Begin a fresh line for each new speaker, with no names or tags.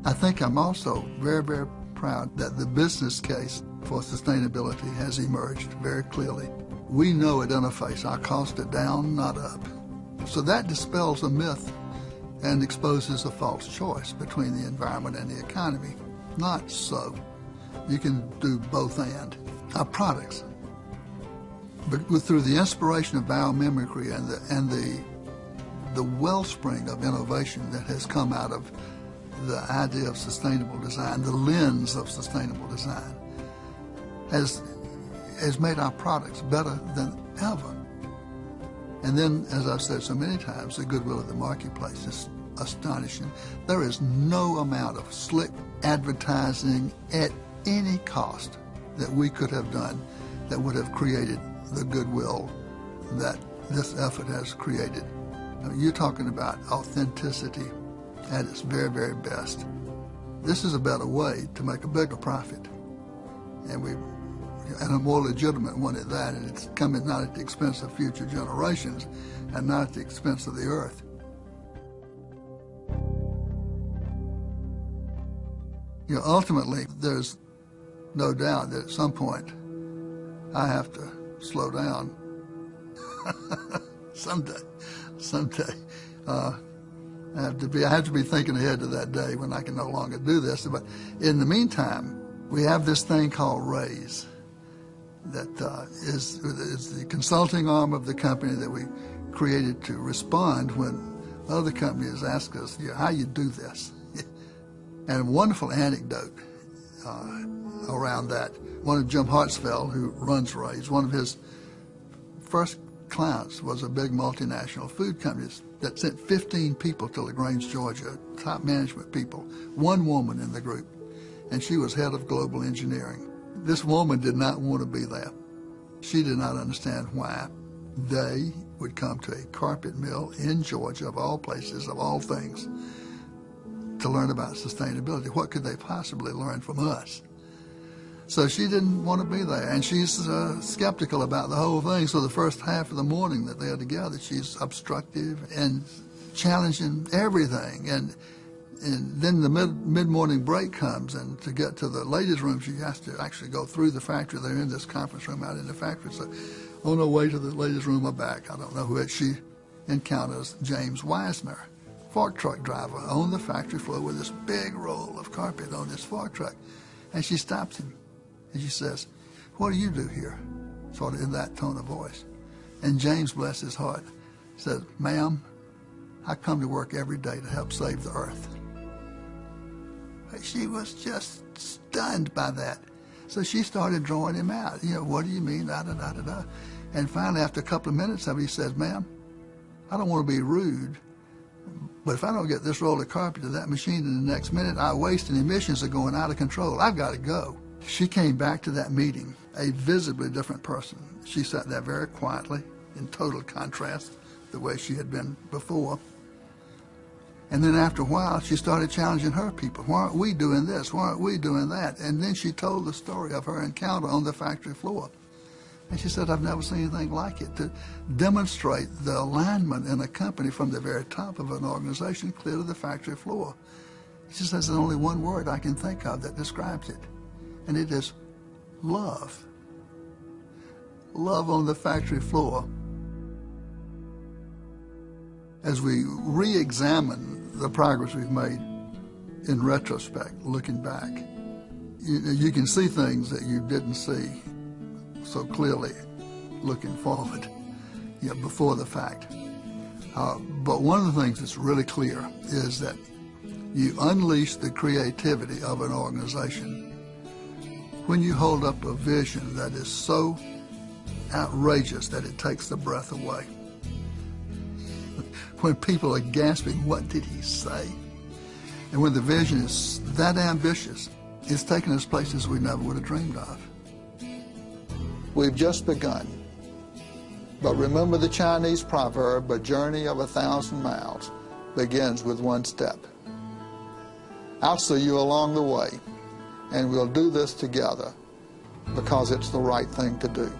I think I'm also very, very proud that the business case for sustainability has emerged very clearly. We know at Interface our costs are down, not up. So that dispels a myth and exposes a false choice between the environment and the economy. Not so. You can do both and. Our products, but through the inspiration of biomimicry and the wellspring of innovation that has come out of the idea of sustainable design, the lens of sustainable design, has made our products better than ever. And then, as I've said so many times, the goodwill of the marketplace is astonishing. There is no amount of slick advertising at any cost that we could have done that would have created the goodwill that this effort has created. I mean, you're talking about authenticity at its very, very best. This is a better way to make a bigger profit, and a more legitimate one at that, and it's coming not at the expense of future generations and not at the expense of the earth. You know, ultimately, there's no doubt that at some point I have to slow down. Someday. I have to be thinking ahead to that day when I can no longer do this. But in the meantime, we have this thing called RAISE that is the consulting arm of the company that we created to respond when other companies ask us, how you do this. And a wonderful anecdote around that. One of Jim Hartsfeld, who runs RAISE, one of his first clients was a big multinational food company that sent 15 people to LaGrange, Georgia, top management people, one woman in the group, and she was head of global engineering. This woman did not want to be there. She did not understand why they would come to a carpet mill in Georgia, of all places, of all things, to learn about sustainability. What could they possibly learn from us? So she didn't want to be there, and she's skeptical about the whole thing. So the first half of the morning that they're together, she's obstructive and challenging everything. And then the mid-morning break comes, and to get to the ladies' room, she has to actually go through the factory. They're in this conference room out in the factory. So on her way to the ladies' room or back, I don't know who she encounters James Wisner, fork truck driver, on the factory floor with this big roll of carpet on this fork truck. And she stops him. And she says, "What do you do here?" Sort of in that tone of voice. And James, bless his heart, says, "Ma'am, I come to work every day to help save the earth." She was just stunned by that. So she started drawing him out. What do you mean, da-da-da-da-da. And finally, after a couple of minutes of it, he says, "Ma'am, I don't want to be rude, but if I don't get this roll of carpet to that machine in the next minute, our waste and emissions are going out of control. I've got to go." She came back to that meeting a visibly different person. She sat there very quietly, in total contrast the way she had been before. And then after a while, she started challenging her people. "Why aren't we doing this? Why aren't we doing that?" And then she told the story of her encounter on the factory floor. And she said, "I've never seen anything like it," to demonstrate the alignment in a company from the very top of an organization clear to the factory floor. She says, "There's only one word I can think of that describes it, and it is love." Love on the factory floor. As we re-examine the progress we've made in retrospect, looking back, you can see things that you didn't see so clearly looking forward, before the fact. But one of the things that's really clear is that you unleash the creativity of an organization when you hold up a vision that is so outrageous that it takes the breath away. When people are gasping, "What did he say?" And when the vision is that ambitious, it's taken us places we never would have dreamed of. We've just begun. But remember the Chinese proverb, "A journey of 1,000 miles begins with one step." I'll see you along the way, and we'll do this together because it's the right thing to do.